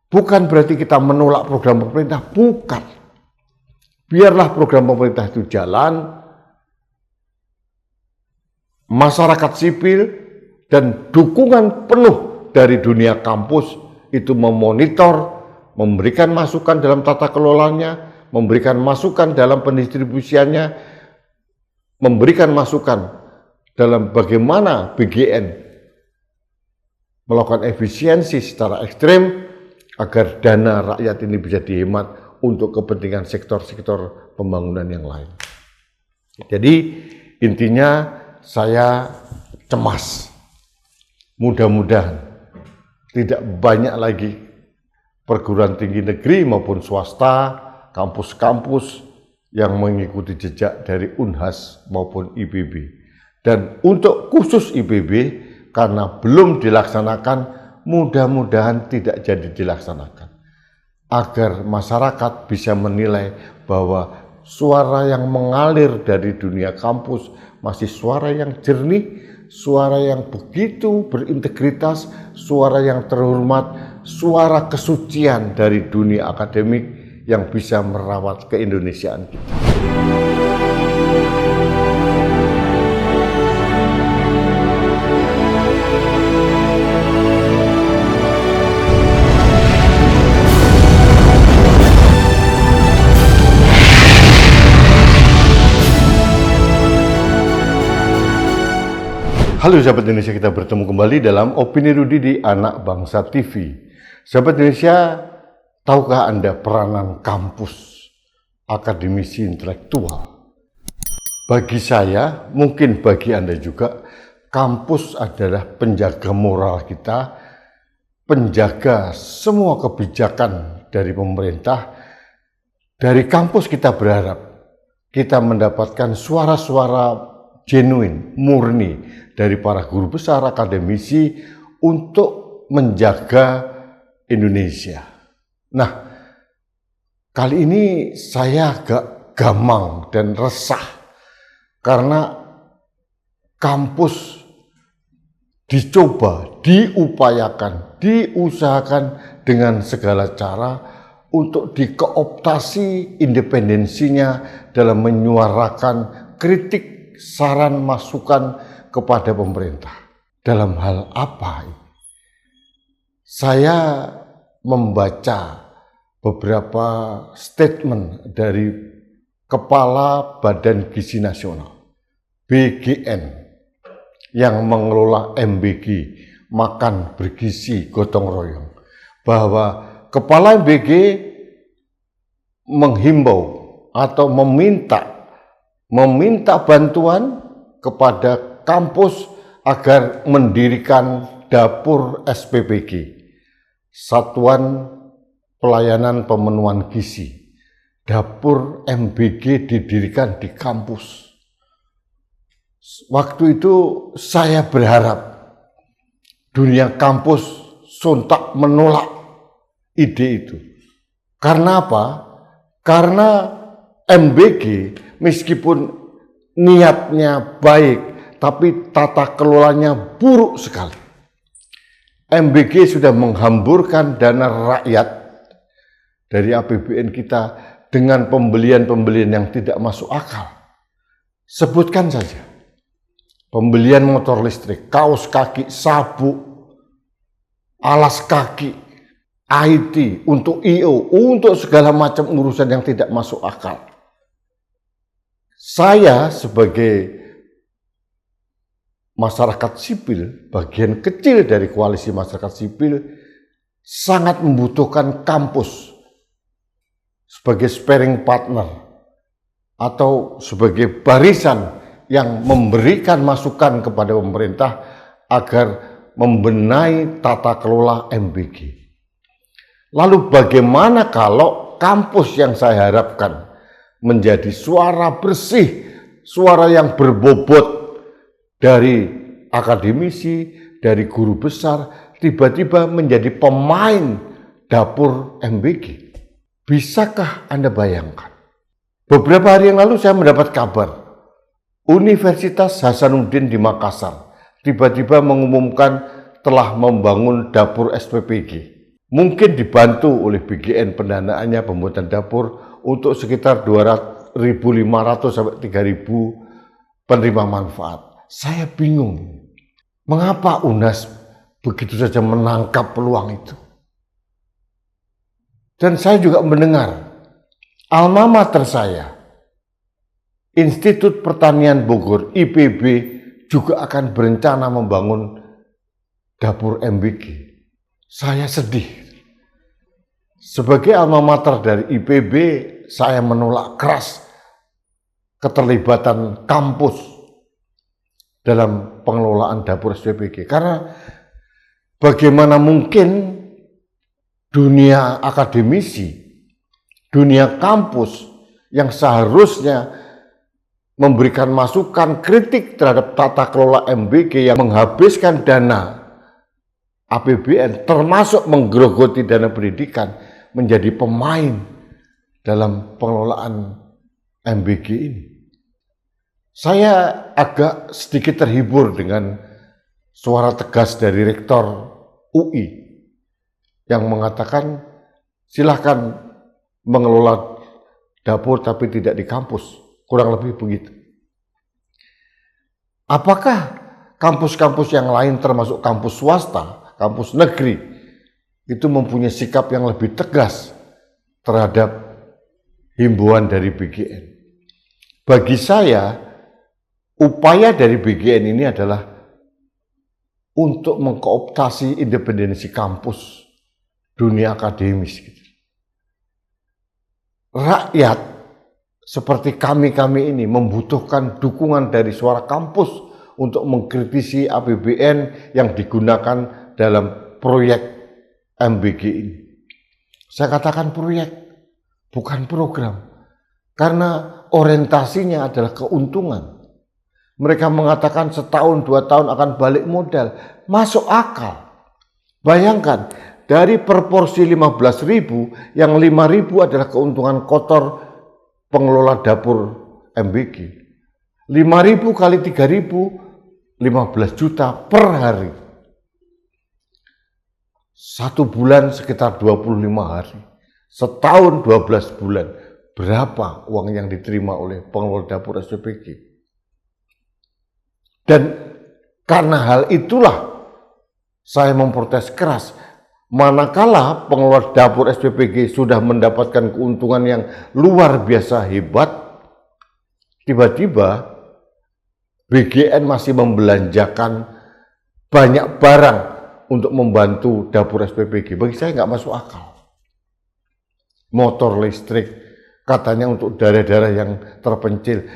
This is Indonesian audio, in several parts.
Bukan berarti kita menolak program pemerintah, bukan. Biarlah program pemerintah itu jalan, masyarakat sipil dan dukungan penuh dari dunia kampus itu memonitor, memberikan masukan dalam tata kelolanya, memberikan masukan dalam pendistribusiannya, memberikan masukan dalam bagaimana BGN melakukan efisiensi secara ekstrem agar dana rakyat ini bisa dihemat untuk kepentingan sektor-sektor pembangunan yang lain. Jadi intinya saya cemas. Mudah-mudahan tidak banyak lagi perguruan tinggi negeri maupun swasta, kampus-kampus yang mengikuti jejak dari Unhas maupun IPB. Dan untuk khusus IPB, karena belum dilaksanakan, mudah-mudahan tidak jadi dilaksanakan. Agar masyarakat bisa menilai bahwa suara yang mengalir dari dunia kampus masih suara yang jernih, suara yang begitu berintegritas, suara yang terhormat, suara kesucian dari dunia akademik yang bisa merawat keindonesiaan kita. Halo sahabat Indonesia, kita bertemu kembali dalam Opini Rudi di Anak Bangsa TV. Sahabat Indonesia, tahukah Anda peranan kampus, akademisi intelektual? Bagi saya, mungkin bagi Anda juga, kampus adalah penjaga moral kita, penjaga semua kebijakan dari pemerintah. Dari kampus kita berharap kita mendapatkan suara-suara genuine, murni dari para guru besar akademisi untuk menjaga Indonesia. Nah, kali ini saya agak gamang dan resah karena kampus dicoba, diupayakan, diusahakan dengan segala cara untuk dikooptasi independensinya dalam menyuarakan kritik, saran, masukan kepada pemerintah. Dalam hal apa ini? Saya membaca beberapa statement dari Kepala Badan Gizi Nasional, BGN, yang mengelola MBG, Makan Bergizi Gotong Royong, bahwa Kepala MBG menghimbau atau meminta bantuan kepada kampus agar mendirikan dapur SPPG, Satuan Pelayanan Pemenuhan Gizi. Dapur MBG didirikan di kampus. Waktu itu saya berharap dunia kampus sontak menolak ide itu. Karena apa? Karena MBG meskipun niatnya baik, tapi tata kelolanya buruk sekali. MBG sudah menghamburkan dana rakyat dari APBN kita dengan pembelian-pembelian yang tidak masuk akal. Sebutkan saja, pembelian motor listrik, kaos kaki, sabuk, alas kaki, IT, untuk IO, untuk segala macam urusan yang tidak masuk akal. Saya sebagai masyarakat sipil, bagian kecil dari koalisi masyarakat sipil, sangat membutuhkan kampus sebagai sparring partner atau sebagai barisan yang memberikan masukan kepada pemerintah agar membenahi tata kelola MBG. Lalu bagaimana kalau kampus yang saya harapkan menjadi suara bersih, suara yang berbobot dari akademisi, dari guru besar, tiba-tiba menjadi pemain dapur MBG. Bisakah Anda bayangkan? Beberapa hari yang lalu saya mendapat kabar, Universitas Hasanuddin di Makassar tiba-tiba mengumumkan telah membangun dapur SPPG. mungkin dibantu oleh BGN pendanaannya pembuatan dapur untuk sekitar 2.500 sampai 3.000 penerima manfaat. Saya bingung, mengapa UNAS begitu saja menangkap peluang itu? Dan saya juga mendengar alma mater saya, Institut Pertanian Bogor, IPB, juga akan berencana membangun dapur MBG. Saya sedih. Sebagai alma mater dari IPB, saya menolak keras keterlibatan kampus dalam pengelolaan dapur SPBG. Karena bagaimana mungkin dunia akademisi, dunia kampus yang seharusnya memberikan masukan kritik terhadap tata kelola MBG yang menghabiskan dana APBN termasuk menggerogoti dana pendidikan menjadi pemain dalam pengelolaan MBG ini. Saya agak sedikit terhibur dengan suara tegas dari Rektor UI yang mengatakan silahkan mengelola dapur tapi tidak di kampus, kurang lebih begitu. Apakah kampus-kampus yang lain termasuk kampus swasta, kampus negeri, itu mempunyai sikap yang lebih tegas terhadap himbauan dari BGN? Bagi saya, upaya dari BGN ini adalah untuk mengkooptasi independensi kampus, dunia akademis. Rakyat seperti kami-kami ini membutuhkan dukungan dari suara kampus untuk mengkritisi APBN yang digunakan dalam proyek MBG ini. Saya katakan proyek, bukan program. Karena orientasinya adalah keuntungan. Mereka mengatakan setahun, 2 tahun akan balik modal. Masuk akal. Bayangkan, dari proporsi 15.000, yang 5.000 adalah keuntungan kotor pengelola dapur MBG. 5.000 kali 3.000, 15 juta per hari. 1 bulan sekitar 25 hari. Setahun 12 bulan. Berapa uang yang diterima oleh pengelola dapur SPBG? Dan karena hal itulah saya memprotes keras. Manakala pengelola dapur SPBG sudah mendapatkan keuntungan yang luar biasa hebat, tiba-tiba BGN masih membelanjakan banyak barang untuk membantu dapur SPBG. Bagi saya nggak masuk akal. Motor listrik katanya untuk daerah-daerah yang terpencil.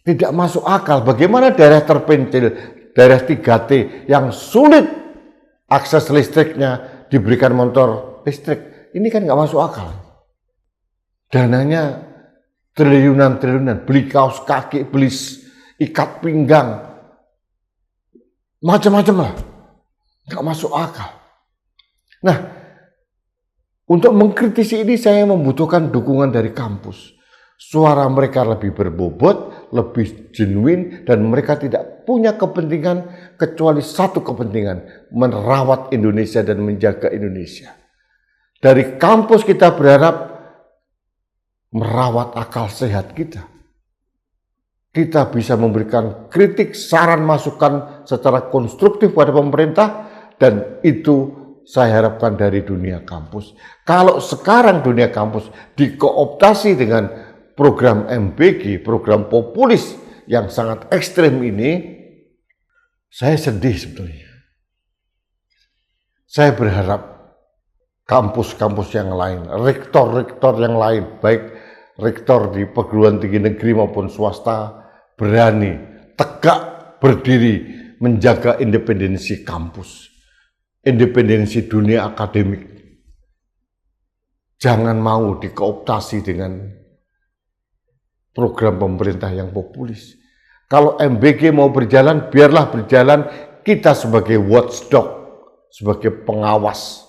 Tidak masuk akal. Bagaimana daerah terpencil, daerah 3T yang sulit akses listriknya diberikan motor listrik. Ini kan nggak masuk akal. Dananya triliunan-triliunan. Beli kaos kaki, beli ikat pinggang. Macam-macam lah. Nggak masuk akal. Nah, untuk mengkritisi ini saya membutuhkan dukungan dari kampus. Suara mereka lebih berbobot, lebih genuine, dan mereka tidak punya kepentingan kecuali satu kepentingan, merawat Indonesia dan menjaga Indonesia. Dari kampus kita berharap merawat akal sehat kita. Kita bisa memberikan kritik, saran, masukan secara konstruktif pada pemerintah, dan itu saya harapkan dari dunia kampus. Kalau sekarang dunia kampus dikooptasi dengan program MBG, program populis yang sangat ekstrem ini, saya sedih sebetulnya. Saya berharap kampus-kampus yang lain, rektor-rektor yang lain, baik rektor di perguruan tinggi negeri maupun swasta, berani, tegak, berdiri, menjaga independensi kampus. Independensi dunia akademik. Jangan mau dikooptasi dengan program pemerintah yang populis. Kalau MBG mau berjalan, biarlah berjalan. Kita sebagai watchdog, sebagai pengawas.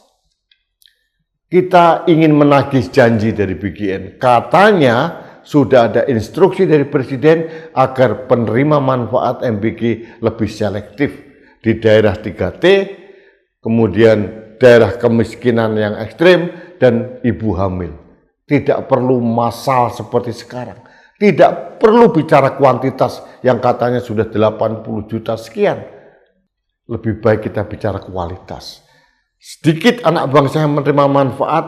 Kita ingin menagih janji dari BGN. Katanya sudah ada instruksi dari Presiden agar penerima manfaat MBG lebih selektif di daerah 3T, kemudian daerah kemiskinan yang ekstrim dan ibu hamil. Tidak perlu massal seperti sekarang. Tidak perlu bicara kuantitas yang katanya sudah 80 juta sekian. Lebih baik kita bicara kualitas. Sedikit anak bangsa yang menerima manfaat,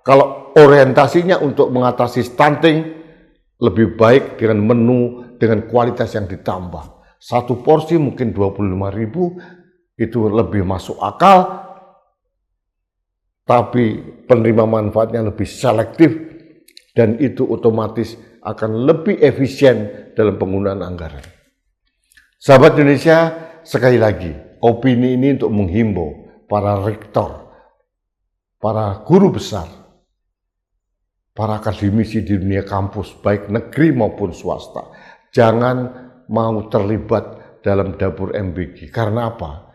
kalau orientasinya untuk mengatasi stunting, lebih baik dengan menu dengan kualitas yang ditambah. Satu porsi mungkin 25.000, itu lebih masuk akal, tapi penerima manfaatnya lebih selektif, dan itu otomatis akan lebih efisien dalam penggunaan anggaran. Sahabat Indonesia, sekali lagi, opini ini untuk menghimbau para rektor, para guru besar, para akademisi di dunia kampus, baik negeri maupun swasta, jangan mau terlibat dalam dapur MBG. Karena apa?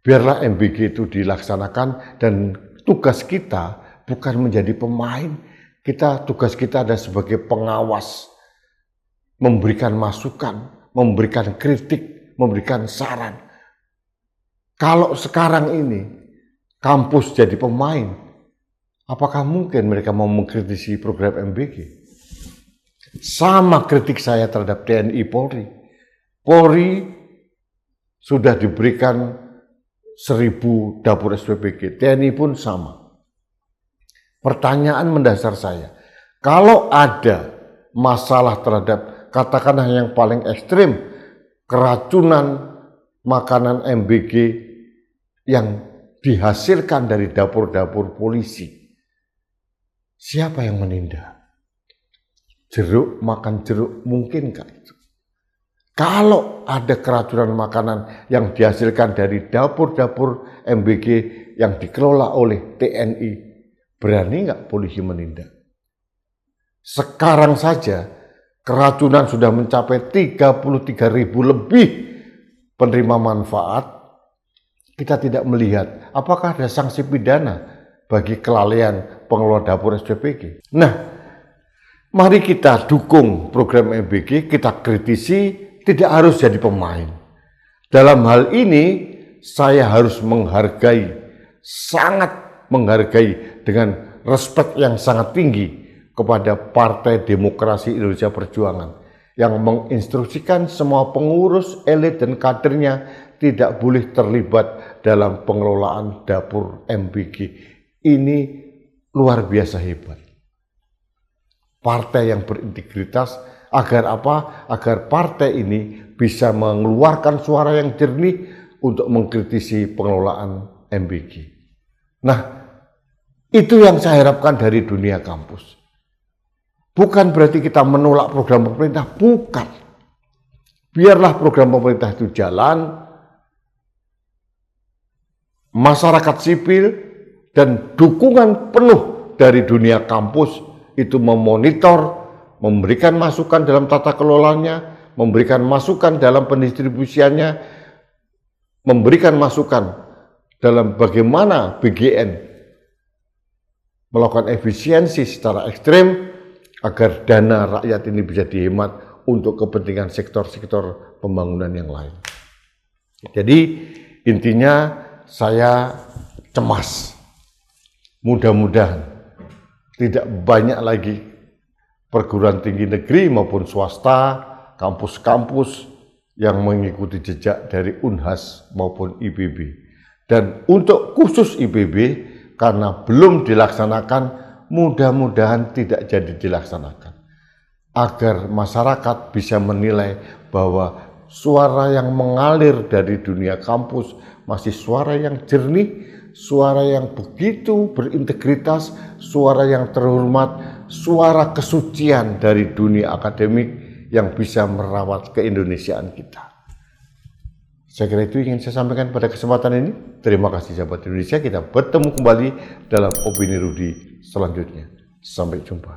Biarlah MBG itu dilaksanakan, dan tugas kita bukan menjadi pemain. Tugas kita adalah sebagai pengawas, memberikan masukan, memberikan kritik, memberikan saran. Kalau sekarang ini kampus jadi pemain, apakah mungkin mereka mau mengkritisi program MBG? Sama kritik saya terhadap TNI Polri. Polri sudah diberikan 1.000 dapur SPBG, TNI pun sama. Pertanyaan mendasar saya, kalau ada masalah terhadap katakanlah yang paling ekstrim, keracunan makanan MBG yang dihasilkan dari dapur-dapur polisi, siapa yang menindak? Jeruk, makan jeruk, mungkinkah itu? Kalau ada keracunan makanan yang dihasilkan dari dapur-dapur MBG yang dikelola oleh TNI, berani nggak polisi menindak? Sekarang saja keracunan sudah mencapai 33.000 lebih penerima manfaat. Kita tidak melihat apakah ada sanksi pidana bagi kelalaian pengelola dapur SPBG. Nah, mari kita dukung program MBG, kita kritisi, tidak harus jadi pemain. Dalam hal ini saya harus menghargai, sangat menghargai dengan respek yang sangat tinggi kepada Partai Demokrasi Indonesia Perjuangan yang menginstruksikan semua pengurus, elit, dan kadernya tidak boleh terlibat dalam pengelolaan dapur MBG. Ini luar biasa hebat. Partai yang berintegritas, agar apa? Agar partai ini bisa mengeluarkan suara yang jernih untuk mengkritisi pengelolaan MBG. Nah, itu yang saya harapkan dari dunia kampus. Bukan berarti kita menolak program pemerintah, bukan. Biarlah program pemerintah itu jalan, masyarakat sipil dan dukungan penuh dari dunia kampus itu memonitor, memberikan masukan dalam tata kelolanya, memberikan masukan dalam pendistribusiannya, memberikan masukan dalam bagaimana BGN melakukan efisiensi secara ekstrim agar dana rakyat ini bisa dihemat untuk kepentingan sektor-sektor pembangunan yang lain. Jadi intinya saya cemas. Mudah-mudahan tidak banyak lagi perguruan tinggi negeri maupun swasta, kampus-kampus yang mengikuti jejak dari Unhas maupun IPB. Dan untuk khusus IPB, karena belum dilaksanakan, mudah-mudahan tidak jadi dilaksanakan. Agar masyarakat bisa menilai bahwa suara yang mengalir dari dunia kampus masih suara yang jernih, suara yang begitu berintegritas, suara yang terhormat, suara kesucian dari dunia akademik yang bisa merawat keindonesiaan kita. Saya kira itu ingin saya sampaikan pada kesempatan ini. Terima kasih sahabat Indonesia, kita bertemu kembali dalam Opini Rudi selanjutnya. Sampai jumpa.